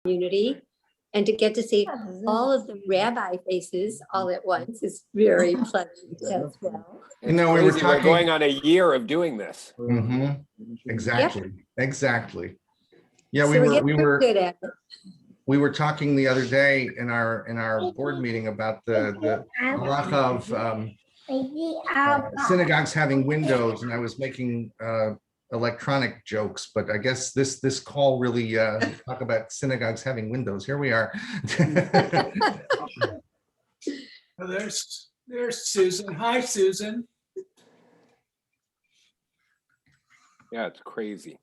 community. And to get to see all of the rabbi faces all at once is very pleasant as well. You know, we were We're talking. going on a year of doing this. Mhm. Exactly. Exactly. Yeah, So we we're were getting good at it. we were talking the other day in our board meeting about the halacha of synagogues having windows, and I was making electronic jokes, but I guess this call really talk about synagogues having windows. Here we are. Oh, there's Susan. Hi, Susan. Yeah, it's crazy.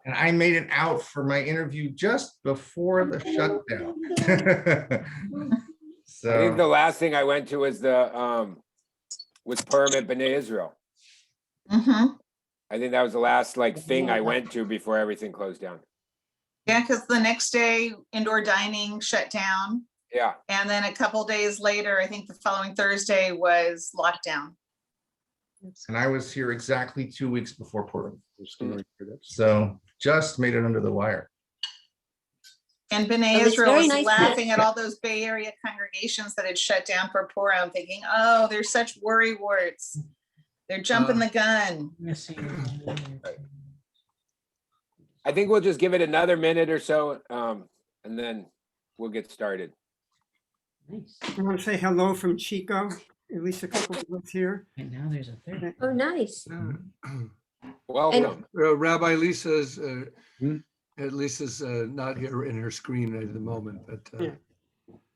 And I made it out for my interview just before the shutdown. I think the So, last thing I went to was was Purim at B'nai Israel. Mm-hmm. I think that was the last thing I went to before everything closed down. Yeah, because the next day indoor dining shut down. Yeah. And then a couple days later, I think the following Thursday was lockdown. and I was here exactly 2 weeks before Purim. So just made it under the wire. And B'nai Well, it's Israel very was nice to- laughing at all those Bay Area congregations that had shut down for Purim, thinking, oh, they're such worry warts. They're jumping the gun. I think we'll just give it another minute or so, and then we'll get started. I want to say hello from Chico, at least a couple of us here. And now there's a third. Oh, nice. Welcome. Rabbi Lisa's, Lisa's not here in her screen right at the moment, but Yeah.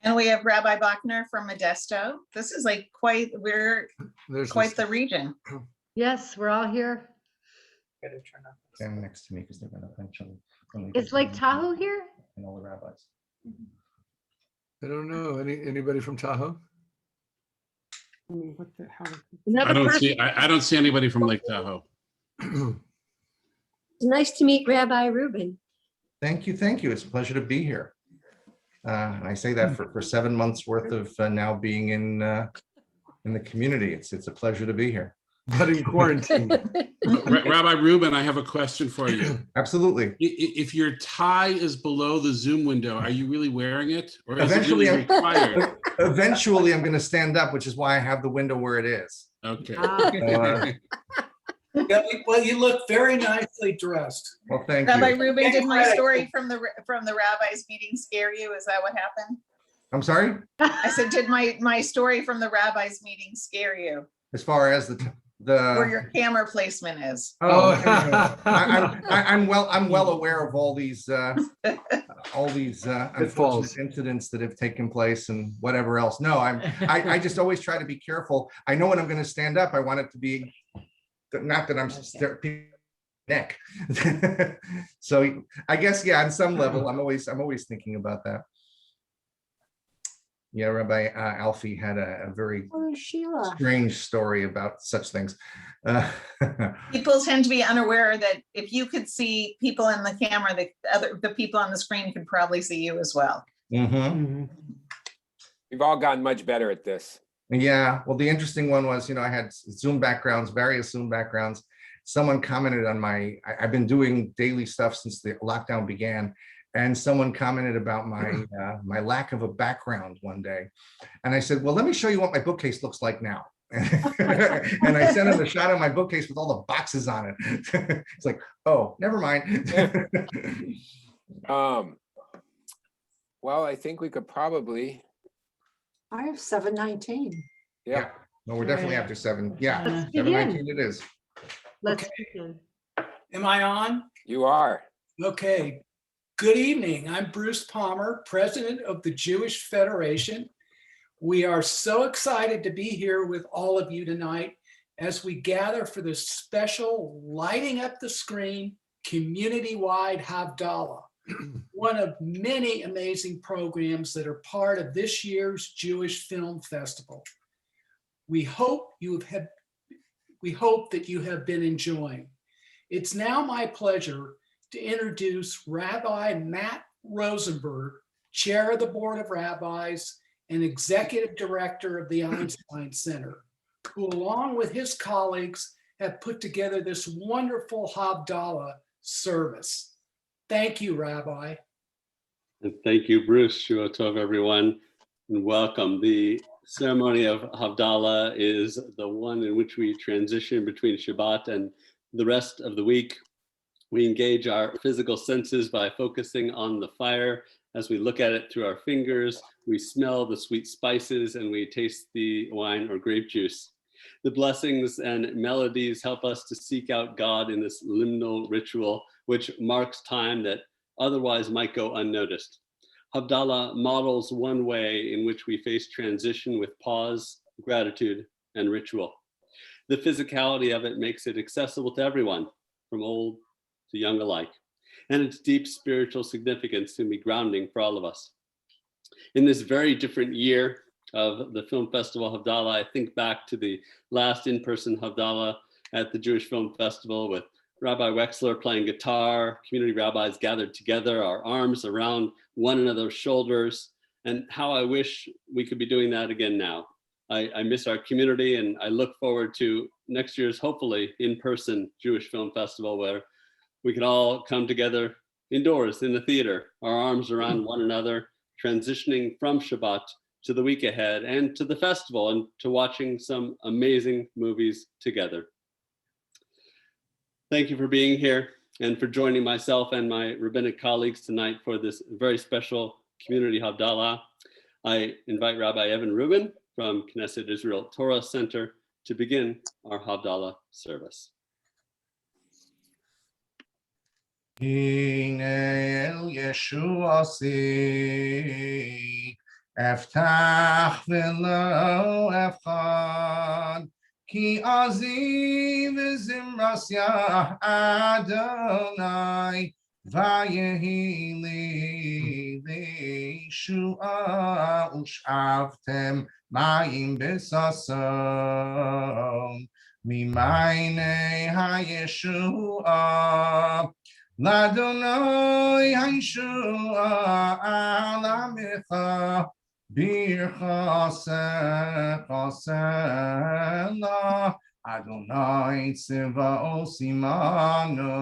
And we have Rabbi Bachner from Modesto. This is we're there's quite Lisa. the region. Yes, we're all here. Stand next to me because they're going to eventually. Is Lake Tahoe here? And all the rabbis. I don't know. Anybody from Tahoe? I mean, what the hell? I don't see anybody from Lake Tahoe. It's nice to meet Rabbi Rubin. Thank you. Thank you. It's a pleasure to be here. And I say that for 7 months worth of now being in the community. It's a pleasure to be here. But in quarantine. Rabbi Rubin, I have a question for you. Absolutely. If your tie is below the Zoom window, are you really wearing it? Or is Eventually, it really required? Eventually, I'm going to stand up, which is why I have the window where it is. Okay. Well, you look very nicely dressed. Well, thank Rabbi you. Rubin, did my Credit. story from the rabbis meeting scare you? Is that what happened? I'm sorry. I said, did my story from the rabbis meeting scare you? As far as Where your camera placement is? I'm well aware of all these unfortunate incidents that have taken place and whatever else. No, I just always try to be careful. I know when I'm going to stand up, I want it to be not that I'm neck. So I guess, yeah, on some level, I'm always thinking about that. Yeah, Rabbi Alfie had a very strange story about such things. People tend to be unaware that if you could see people in the camera, the people on the screen could probably see you as well. Mm-hmm. We've all gotten much better at this. Yeah, well, the interesting one was, I had Zoom backgrounds, various Zoom backgrounds. Someone commented on I've been doing daily stuff since the lockdown began. And someone commented about my lack of a background one day. And I said, well, let me show you what my bookcase looks like now. And I sent him a shot of my bookcase with all the boxes on it. It's like, oh, never mind. Well, I think we could probably. I have 7:19. Yeah. No, we're definitely after 7. Yeah, Let's begin. 7:19 it is. Let's Okay. begin. Am I on? You are. Okay. Good evening. I'm Bruce Palmer, president of the Jewish Federation. We are so excited to be here with all of you tonight as we gather for this special Lighting Up the Screen community-wide Havdalah, one of many amazing programs that are part of this year's Jewish Film Festival. We hope that you have been enjoying. It's now my pleasure to introduce Rabbi Matt Rosenberg, Chair of the Board of Rabbis and Executive Director of the Einstein Center, who along with his colleagues have put together this wonderful Havdalah service. Thank you, Rabbi. And thank you, Bruce. Shua Tov, everyone, and welcome. The ceremony of Havdalah is the one in which we transition between Shabbat and the rest of the week. We engage our physical senses by focusing on the fire. As we look at it through our fingers, we smell the sweet spices and we taste the wine or grape juice. The blessings and melodies help us to seek out God in this liminal ritual, which marks time that otherwise might go unnoticed. Havdalah models one way in which we face transition with pause, gratitude, and ritual. The physicality of it makes it accessible to everyone, from old to young alike, and its deep spiritual significance can be grounding for all of us. In this very different year of the Film Festival Havdalah, I think back to the last in-person Havdalah at the Jewish Film Festival with Rabbi Wexler playing guitar, community rabbis gathered together, our arms around one another's shoulders, and how I wish we could be doing that again now. I miss our community, and I look forward to next year's, hopefully, in-person Jewish Film Festival where we can all come together indoors in the theater, our arms around one another, transitioning from Shabbat to the week ahead and to the festival and to watching some amazing movies together. Thank you for being here and for joining myself and my rabbinic colleagues tonight for this very special community Havdalah. I invite Rabbi Evan Rubin from Knesset Israel Torah Center to begin our Havdalah service. Hine el Yeshua si eftach v'lo efchad ki aziv zimras yah Adonai vayehi li shua ush'avtem mayim besason mimayne ha-Yeshua Ladonai Yeshua Alamecha Bircha Sechasela Adonai Tziva'o Simano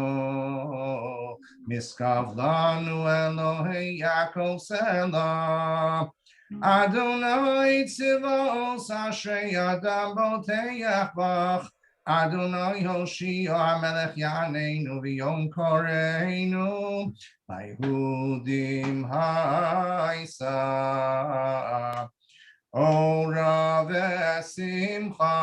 Miskav Lanu Elohei Yaakov Sela Adonai Tziva'o Ashrei Adam Boteach Bach Adonai Hoshio HaMelech Yaneinu V'yom Koreinu V'Yehudim Ha'isa Ora V'Simcha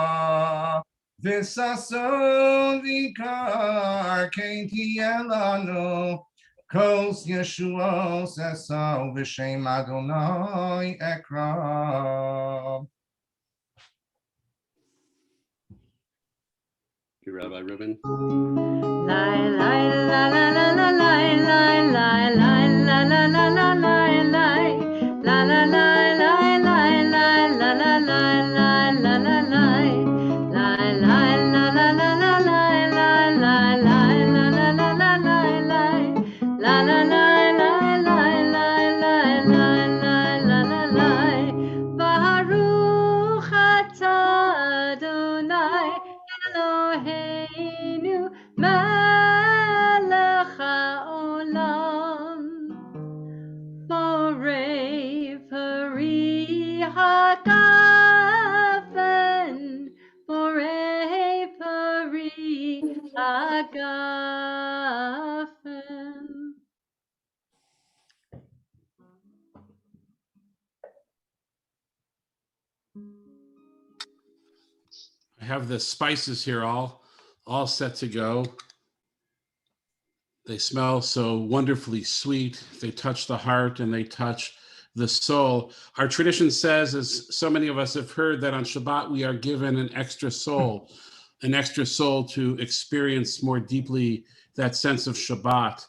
V'Sason V'Ikar Kein Tiyeh Lanu Kos Yeshuos Esau V'Shem Adonai Ekra. Rabbi Rubin. Eloheinu melech haolam borei peri hagafen borei peri hagafen. I have the spices here all set to go. They smell so wonderfully sweet. They touch the heart and they touch the soul. Our tradition says, as so many of us have heard, that on Shabbat we are given an extra soul to experience more deeply that sense of Shabbat,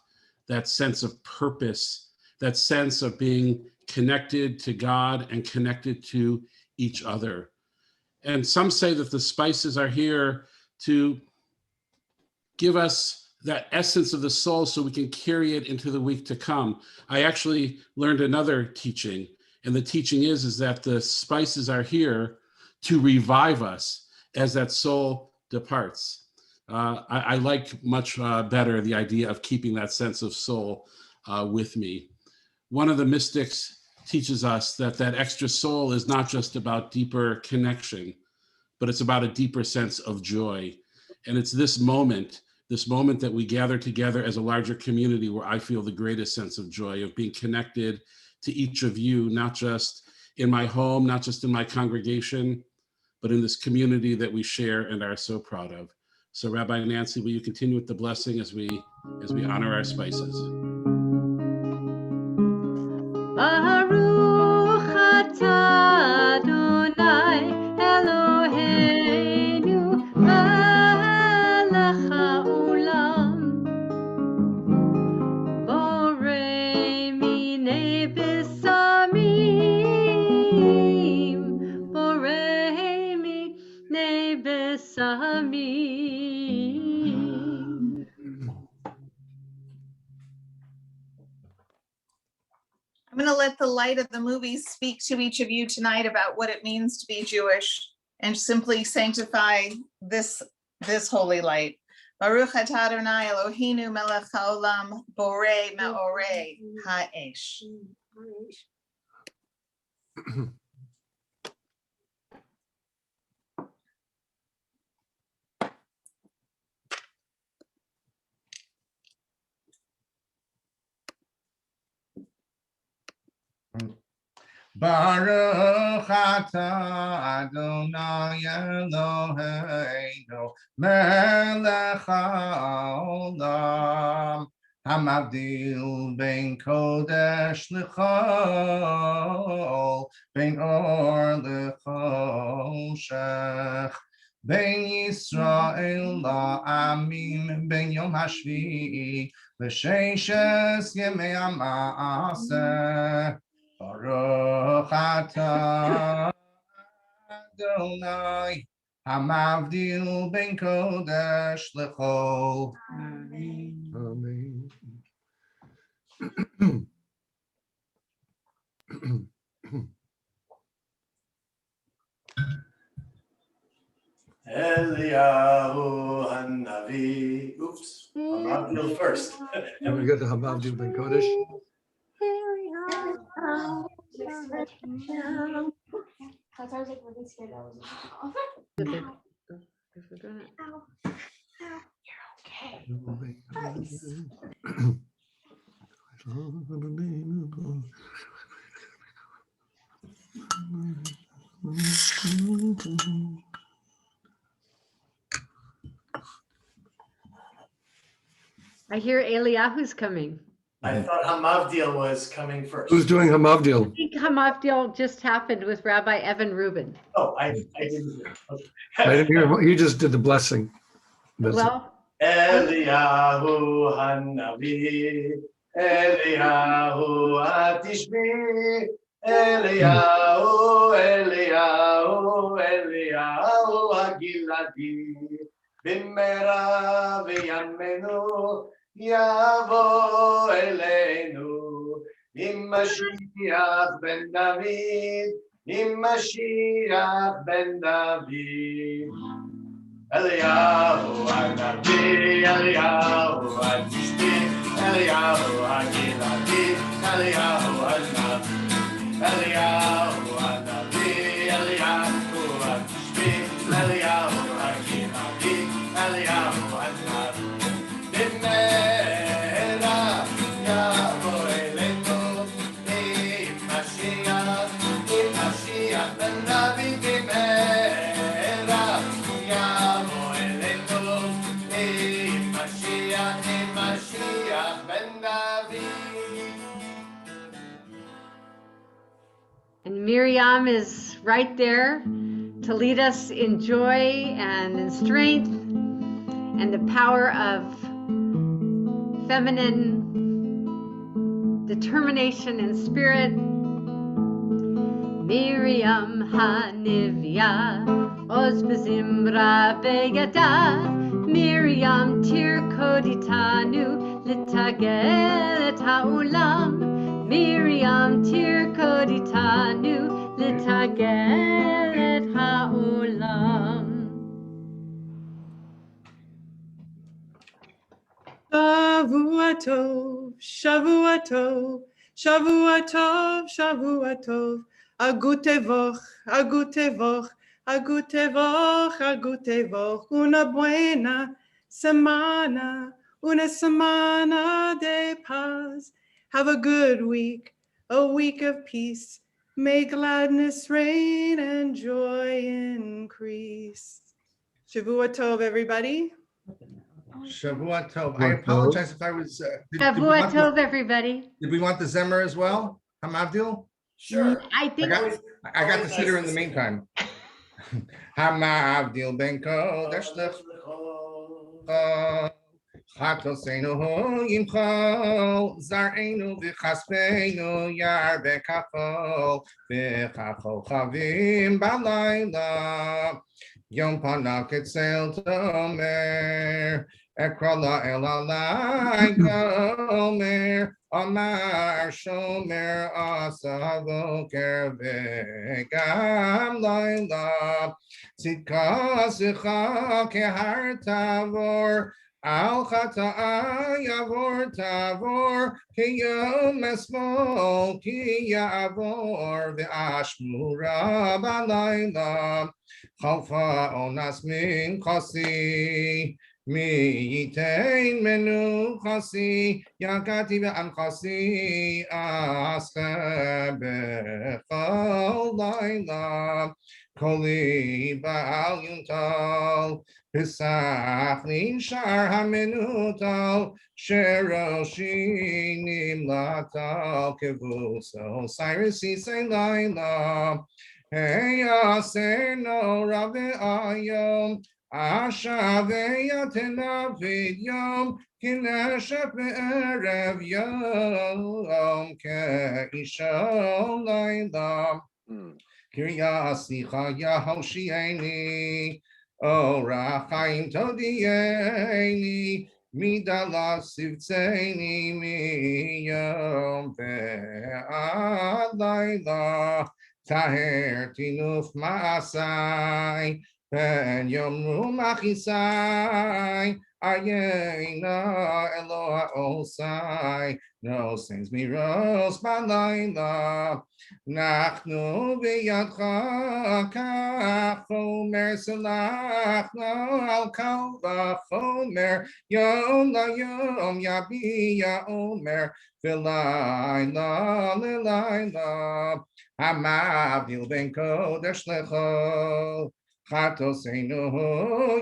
that sense of purpose, that sense of being connected to God and connected to each other. And some say that the spices are here to give us that essence of the soul so we can carry it into the week to come. I actually learned another teaching, and the teaching is that the spices are here to revive us as that soul departs. I like much better the idea of keeping that sense of soul with me. One of the mystics teaches us that that extra soul is not just about deeper connection, but it's about a deeper sense of joy. And it's this moment that we gather together as a larger community where I feel the greatest sense of joy of being connected to each of you, not just in my home, not just in my congregation, but in this community that we share and are so proud of. So Rabbi Nancy, will you continue with the blessing as we honor our spices? Baruch atah Adonai Eloheinu melech haolam borei minei besamim I'm going to let the light of the movies speak to each of you tonight about what it means to be Jewish and simply sanctify this holy light. Baruch atah Adonai Eloheinu melech haolam borei meorei ha'esh. Baruch atah Adonai Eloheinu melech haolam hamavdil ben kodesh l'chol ben or l'choshech ben Yisrael la'amim ben yom hashvi'i l'sheishes yemei ha'maaseh Baruch atah Adonai hamavdil ben kodesh l'chol. Amen. Eliyahu Hanavi. Oops, Hamavdil first. And we got the Hamavdil Ben Kodesh. Because I was like really scared I was You're okay. I hear Eliyahu's coming. I thought Hamavdil was coming first. Who's doing I Hamavdil? think Hamavdil just happened with Rabbi Evan Rubin. Oh, I didn't hear. Okay. I didn't hear. You just did the blessing. That's it. Well, Eliyahu Hanavi, Eliyahu Atishmi, Eliyahu, Eliyahu, Eliyahu Agiladi, Bimera v'yamenu, Yavo Eleinu, Im Mashiach ben David, Im Mashiach ben David. Eliyahu Hanavi, Eliyahu Atishmi, Eliyahu Agiladi, Eliyahu Hanavi, Eliyahu Hanavi, Eliyahu Atishmi, Eliyahu Agiladi, Eliyahu Hanavi. Bimera Yavo Eleinu, Im Mashiach ben David, Bimera Yavo Eleinu, Im Mashiach ben David. and Miriam is right there to lead us in joy and in strength and the power of feminine determination and spirit. Miriam Hanivya, Oz Bezimra Begata, Miriam Tir Koditanu, Litagel et Ha'ulam, Miriam Tir Koditanu, Litagel et Ha'ulam. Shavua Tov, Shavua Tov, Shavua Tov, Shavua Tov, Agutevoch, Agutevoch, Agutevoch, Agutevoch, una buena semana, una semana de paz. Have a good week, a week of peace. May gladness reign and joy increase. Shavua Tov, everybody. Shavua Tov. I apologize if I was. Did we Shavua want Tov, everybody. Did we want the Zemer as well? Hamavdil? Sure. I think I got the sitter in the meantime. Hamavdil ben kodesh lecha. Chatosenu yimchol, zarenu v'chaspenu yar bekachol, v'chachol chavim balayla. Yom panak etzel tomer, ekrala el alai gomer, amar shomer asa boker v'gam layla. Tzidka sicha kehar tavor, Al chata'a yavor tavor, ki yom esmol ki yavor, ve'ashmura balayla. Chalfa onas min chasi, mi yitein menu chasi, yagati ve'an chasi, ascha bechol layla. Koli ba'al yuntal, Pesach nishar hamenutal, sheroshi nimlatal, kevuso, Cyrus isay layla, heyaser no rave ayom, ashave yatenavid yom, kineshep be'erev yom, ke'isho layla. Kirya Sicha Yahoshieni, O Rachaim Todieni, Midala Sivtseni, Miyom Ve'ad Laila, Taher Tinuf Ma'asai, Ben Yomru Machisai, Ayena Eloha Osai, no sings me rose Balayla. Nachnu b'yadcha kachomer selachnu al kal vachomer yom layom yabi yaomer v'layla l'layla hamavdil ben kodesh lecho chatosenu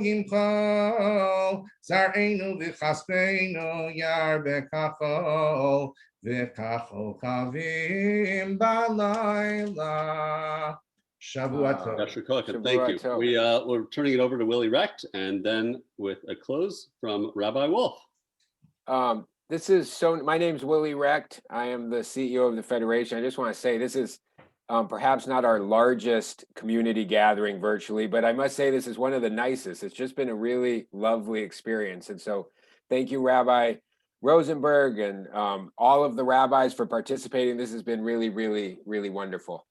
yimchol zarenu v'chaspenu yar bekachol V'kachol chavim balayla. Shavua Tov. Dr. Kochen, thank you. We're turning it over to Willie Recht, and then with a close from Rabbi Wolf. This is so. My name's Willie Recht. I am the CEO of the Federation. I just want to say this is perhaps not our largest community gathering virtually, but I must say this is one of the nicest. It's just been a really lovely experience, and so thank you, Rabbi Rosenberg, and all of the rabbis for participating. This has been really, really, really wonderful.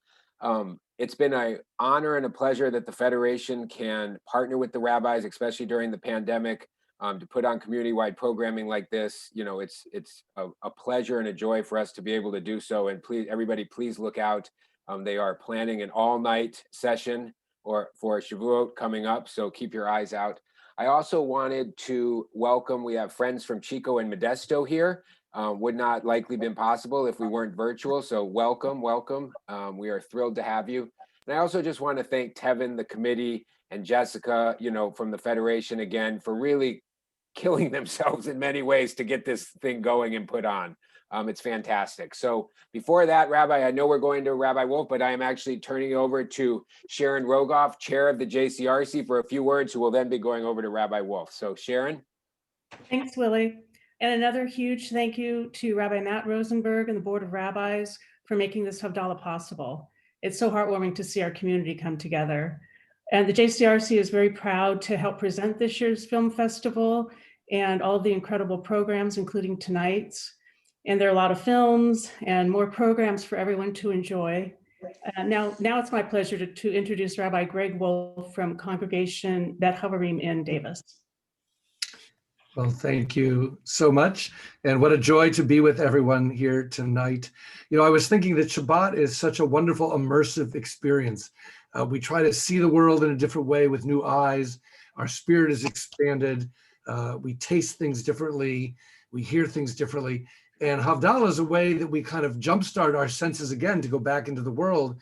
It's been an honor and a pleasure that the Federation can partner with the rabbis, especially during the pandemic, to put on community-wide programming like this. You know, it's a pleasure and a joy for us to be able to do so. And please, everybody, please look out. They are planning an all-night session for Shavuot coming up, so keep your eyes out. I also wanted to welcome, we have friends from Chico and Modesto here. Would not likely been possible if we weren't virtual. So welcome, welcome. We are thrilled to have you. And I also just want to thank Tevin, the committee, and Jessica, you know, from the Federation again, for really killing themselves in many ways to get this thing going and put on. It's fantastic. So before that, Rabbi, I know we're going to Rabbi Wolf, but I am actually turning it over to Sharon Rogoff, chair of the JCRC, for a few words, who will then be going over to Rabbi Wolf. So Sharon. Thanks, Willie. And another huge thank you to Rabbi Matt Rosenberg and the Board of Rabbis for making this Havdalah possible. It's so heartwarming to see our community come together. And the JCRC is very proud to help present this year's film festival and all of the incredible programs, including tonight's. And there are a lot of films and more programs for everyone to enjoy. Now it's my pleasure to introduce Rabbi Greg Wolf from Congregation Bet Havarim in Davis. Well, thank you so much. And what a joy to be with everyone here tonight. You know, I was thinking that Shabbat is such a wonderful immersive experience. We try to see the world in a different way with new eyes. Our spirit is expanded. We taste things differently. We hear things differently. And Havdalah is a way that we kind of jumpstart our senses again to go back into the world,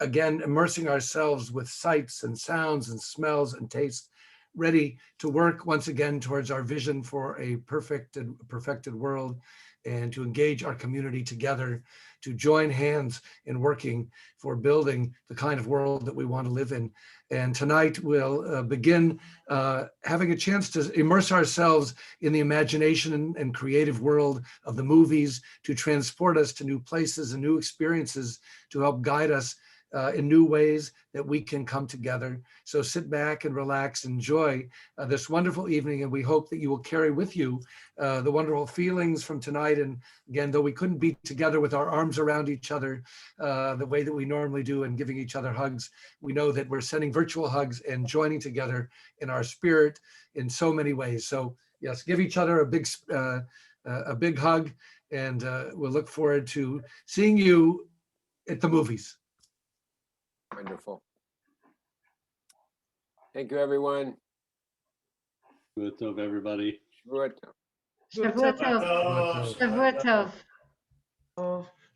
again, immersing ourselves with sights and sounds and smells and tastes, ready to work once again towards our vision for a perfected world, and to engage our community together, to join hands in working for building the kind of world that we want to live in. And tonight we'll begin having a chance to immerse ourselves in the imagination and creative world of the movies, to transport us to new places and new experiences, to help guide us in new ways that we can come together. So sit back and relax, enjoy this wonderful evening, and we hope that you will carry with you the wonderful feelings from tonight. And again, though we couldn't be together with our arms around each other the way that we normally do and giving each other hugs, we know that we're sending virtual hugs and joining together in our spirit in so many ways. So yes, give each other a big hug, and we'll look forward to seeing you at the movies. Wonderful. Thank you, everyone. Good job, everybody. Shavua Tov. Shavua Tov.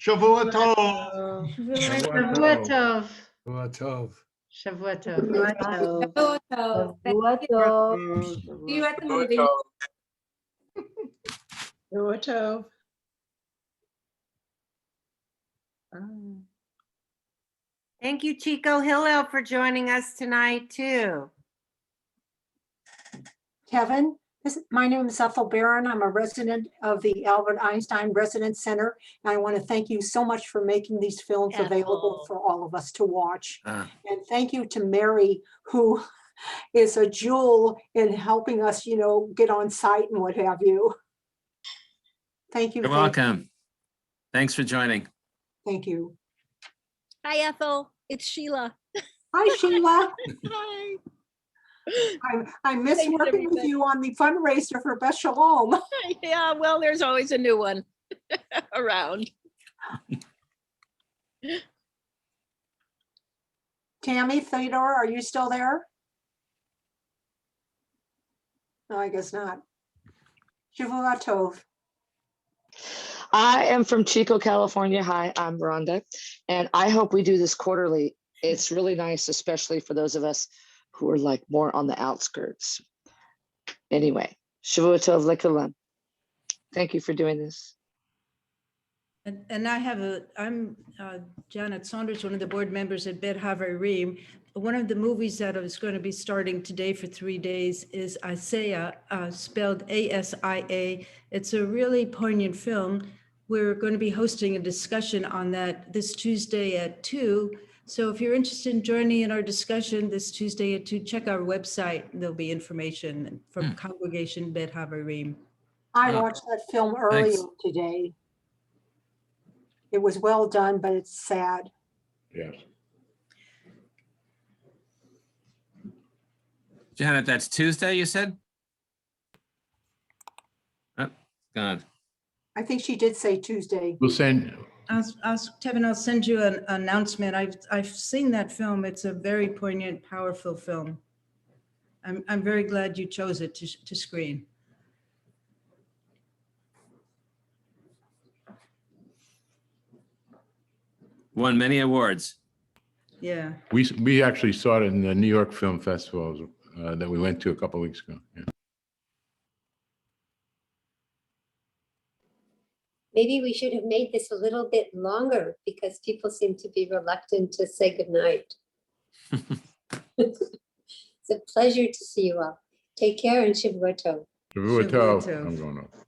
Shavua Tov. Shavua Tov. Shavua Tov. Shavua Tov. Shavua Tov. See you at the movie. Shavua Tov. Thank you, Chico Hillel, for joining us tonight, too. Kevin, my name is Ethel Barron. I'm a resident of the Albert Einstein Residence Center. And I want to thank you so much for making these films available for all of us to watch. And thank you to Mary, who is a jewel in helping us, you know, get on site and what have you. Thank you. You're welcome. Thanks for joining. Thank you. Hi, Ethel. It's Sheila. Hi, Sheila. Hi. I miss Thanks, working with everybody. you on the fundraiser for Beth Shalom. Yeah, well, there's always a new one around. Tammy, Theodore, are you still there? No, I guess not. Shavua Tov. I am from Chico, California. Hi, I'm Rhonda, and I hope we do this quarterly. It's really nice, especially for those of us who are like more on the outskirts. Anyway, Shavua Tov Lekulam. Thank you for doing this. And I'm Janet Saunders, one of the board members at Bet Havarim. One of the movies that is going to be starting today for 3 days is Isaiah, spelled A-S-I-A. It's a really poignant film. We're going to be hosting a discussion on that this Tuesday at 2. So if you're interested in joining in our discussion this Tuesday at 2, check our website. There'll be information from Congregation Bet Havarim. I watched that film earlier Thanks. today. It was well done, but it's sad. Yes. Janet, that's Tuesday, you said? Oh, God. I think she did say Tuesday. We'll send, Tevin, I'll send you an announcement. I've seen that film. It's a very poignant, powerful film. I'm very glad you chose it to screen. Won many awards. Yeah. we actually saw it in the New York Film Festival that we went to a couple of weeks ago. Yeah. Maybe we should have made this a little bit longer because people seem to be reluctant to say goodnight. It's a pleasure to see you all. Take care and Shavua Tov. Shavua Shavua Tov. Tov. I'm going off.